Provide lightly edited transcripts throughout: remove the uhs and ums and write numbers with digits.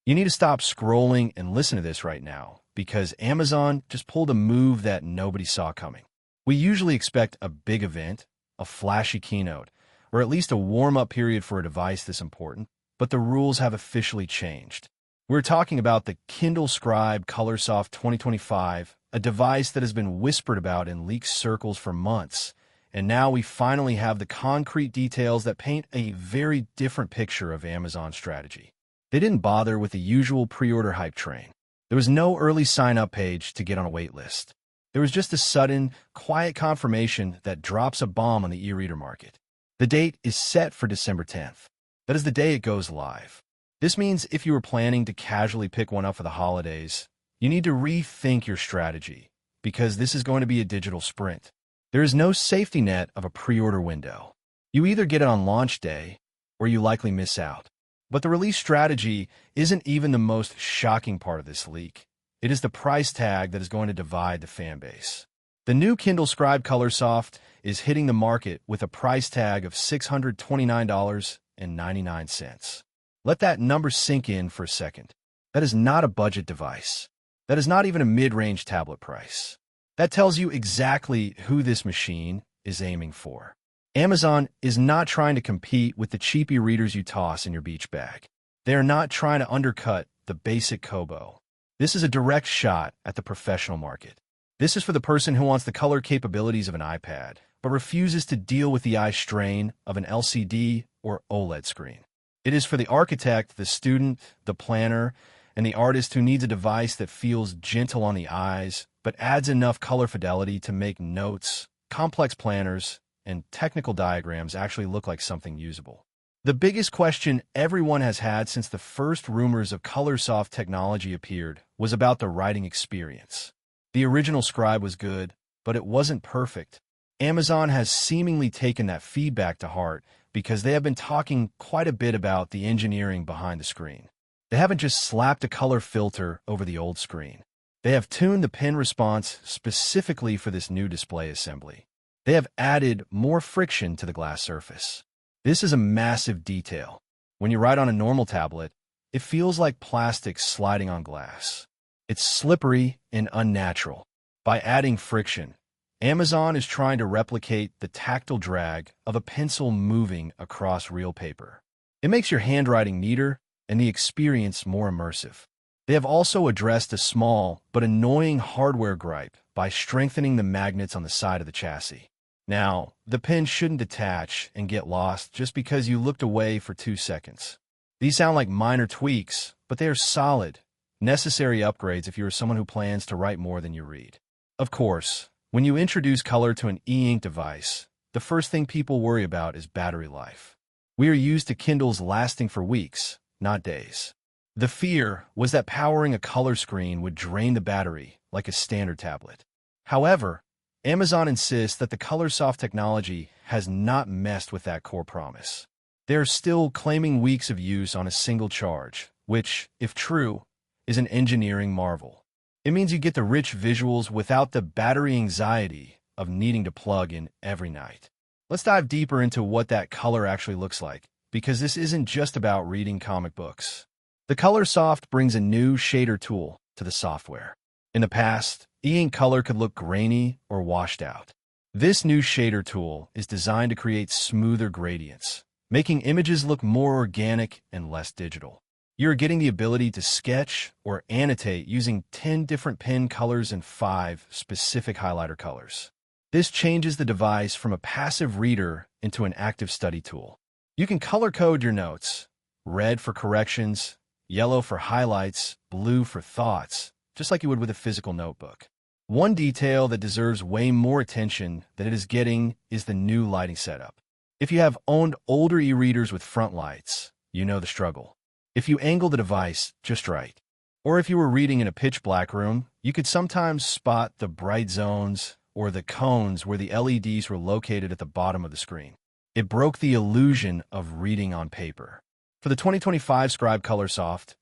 You need to stop scrolling and listen to this right now, because Amazon just pulled a move that nobody saw coming. We usually expect a big event, a flashy keynote, or at least a warm-up period for a device this important, but the rules have officially changed. We're talking about the Kindle Scribe Colorsoft 2025, a device that has been whispered about in leaked circles for months, and now we finally have the concrete details that paint a very different picture of Amazon's strategy. They didn't bother with the usual pre-order hype train. There was no early sign-up page to get on a wait list. There was just a sudden, quiet confirmation that drops a bomb on the e-reader market. The date is set for December 10th. That is the day it goes live. This means if you were planning to casually pick one up for the holidays, you need to rethink your strategy, because this is going to be a digital sprint. There is no safety net of a pre-order window. You either get it on launch day, or you likely miss out. But the release strategy isn't even the most shocking part of this leak. It is the price tag that is going to divide the fan base. The new Kindle Scribe Colorsoft is hitting the market with a price tag of $629.99. Let that number sink in for a second. That is not a budget device. That is not even a mid-range tablet price. That tells you exactly who this machine is aiming for. Amazon is not trying to compete with the cheap e-readers you toss in your beach bag. They are not trying to undercut the basic Kobo. This is a direct shot at the professional market. This is for the person who wants the color capabilities of an iPad, but refuses to deal with the eye strain of an LCD or OLED screen. It is for the architect, the student, the planner, and the artist who needs a device that feels gentle on the eyes, but adds enough color fidelity to make notes, complex planners, and technical diagrams actually look like something usable. The biggest question everyone has had since the first rumors of Colorsoft technology appeared was about the writing experience. The original Scribe was good, but it wasn't perfect. Amazon has seemingly taken that feedback to heart because they have been talking quite a bit about the engineering behind the screen. They haven't just slapped a color filter over the old screen. They have tuned the pen response specifically for this new display assembly. They have added more friction to the glass surface. This is a massive detail. When you write on a normal tablet, it feels like plastic sliding on glass. It's slippery and unnatural. By adding friction, Amazon is trying to replicate the tactile drag of a pencil moving across real paper. It makes your handwriting neater and the experience more immersive. They have also addressed a small but annoying hardware gripe by strengthening the magnets on the side of the chassis. Now, the pen shouldn't detach and get lost just because you looked away for 2 seconds. These sound like minor tweaks, but they are solid, necessary upgrades if you are someone who plans to write more than you read. Of course, when you introduce color to an e-ink device, the first thing people worry about is battery life. We are used to Kindles lasting for weeks, not days. The fear was that powering a color screen would drain the battery like a standard tablet. However, Amazon insists that the Colorsoft technology has not messed with that core promise. They are still claiming weeks of use on a single charge, which, if true, is an engineering marvel. It means you get the rich visuals without the battery anxiety of needing to plug in every night. Let's dive deeper into what that color actually looks like, because this isn't just about reading comic books. The Colorsoft brings a new shader tool to the software. In the past, e-ink color could look grainy or washed out. This new shader tool is designed to create smoother gradients, making images look more organic and less digital. You're getting the ability to sketch or annotate using 10 different pen colors and 5 specific highlighter colors. This changes the device from a passive reader into an active study tool. You can color code your notes: red for corrections, yellow for highlights, blue for thoughts, just like you would with a physical notebook. One detail that deserves way more attention than it is getting is the new lighting setup. If you have owned older e-readers with front lights, you know the struggle. If you angle the device just right, or if you were reading in a pitch-black room, you could sometimes spot the bright zones or the cones where the LEDs were located at the bottom of the screen. It broke the illusion of reading on paper. For the 2025 Scribe Colorsoft,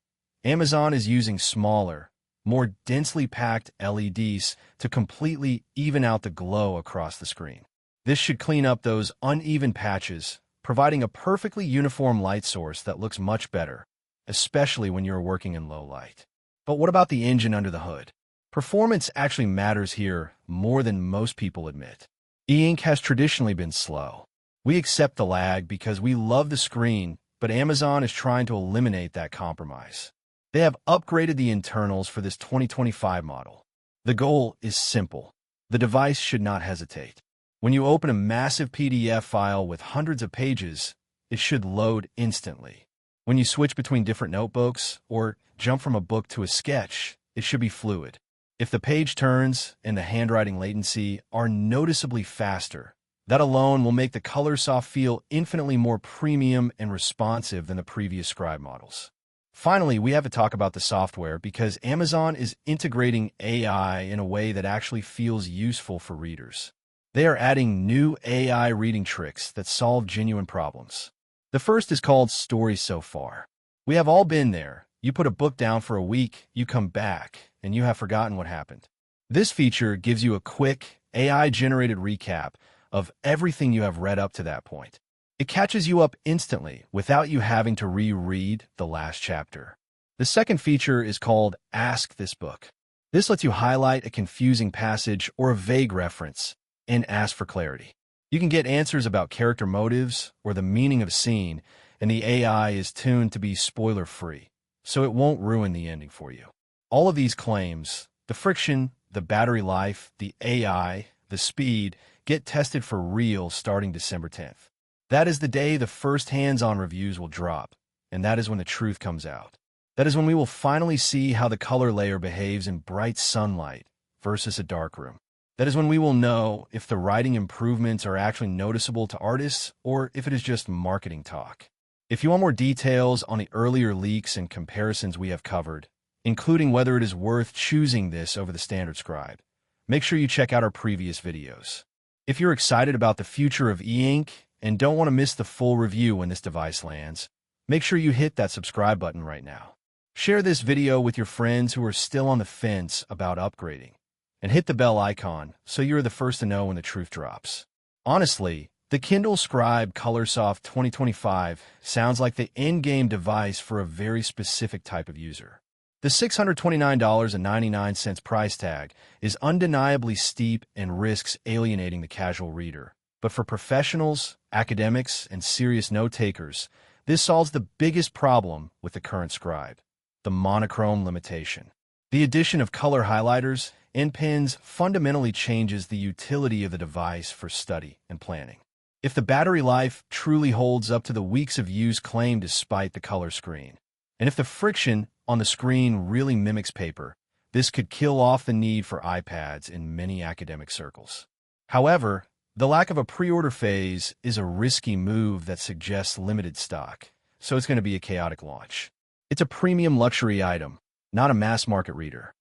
Amazon is using smaller, more densely packed LEDs to completely even out the glow across the screen. This should clean up those uneven patches, providing a perfectly uniform light source that looks much better, especially when you're working in low light. But what about the engine under the hood? Performance actually matters here more than most people admit. E-ink has traditionally been slow. We accept the lag because we love the screen, but Amazon is trying to eliminate that compromise. They have upgraded the internals for this 2025 model. The goal is simple. The device should not hesitate. When you open a massive PDF file with hundreds of pages, it should load instantly. When you switch between different notebooks or jump from a book to a sketch, it should be fluid. If the page turns and the handwriting latency are noticeably faster, that alone will make the Colorsoft feel infinitely more premium and responsive than the previous Scribe models. Finally, we have to talk about the software because Amazon is integrating AI in a way that actually feels useful for readers. They are adding new AI reading tricks that solve genuine problems. The first is called Stories So Far. We have all been there. You put a book down for a week, you come back, and you have forgotten what happened. This feature gives you a quick, AI-generated recap of everything you have read up to that point. It catches you up instantly without you having to reread the last chapter. The second feature is called Ask This Book. This lets you highlight a confusing passage or a vague reference and ask for clarity. You can get answers about character motives or the meaning of a scene, and the AI is tuned to be spoiler-free, so it won't ruin the ending for you. All of these claims, the friction, the battery life, the AI, the speed, get tested for real starting December 10th. That is the day the first hands-on reviews will drop, and that is when the truth comes out. That is when we will finally see how the color layer behaves in bright sunlight versus a dark room. That is when we will know if the writing improvements are actually noticeable to artists or if it is just marketing talk. If you want more details on the earlier leaks and comparisons we have covered, including whether it is worth choosing this over the standard Scribe, make sure you check out our previous videos. If you're excited about the future of e-ink and don't want to miss the full review when this device lands, make sure you hit that subscribe button right now. Share this video with your friends who are still on the fence about upgrading, and hit the bell icon so you're the first to know when the truth drops. Honestly, the Kindle Scribe Colorsoft 2025 sounds like the end-game device for a very specific type of user. The $629.99 price tag is undeniably steep and risks alienating the casual reader. But for professionals, academics, and serious note-takers, this solves the biggest problem with the current Scribe: the monochrome limitation. The addition of color highlighters and pens fundamentally changes the utility of the device for study and planning. If the battery life truly holds up to the weeks of use claimed despite the color screen, and if the friction on the screen really mimics paper, this could kill off the need for iPads in many academic circles. However, the lack of a pre-order phase is a risky move that suggests limited stock, so it's going to be a chaotic launch. It's a premium luxury item, not a mass-market reader.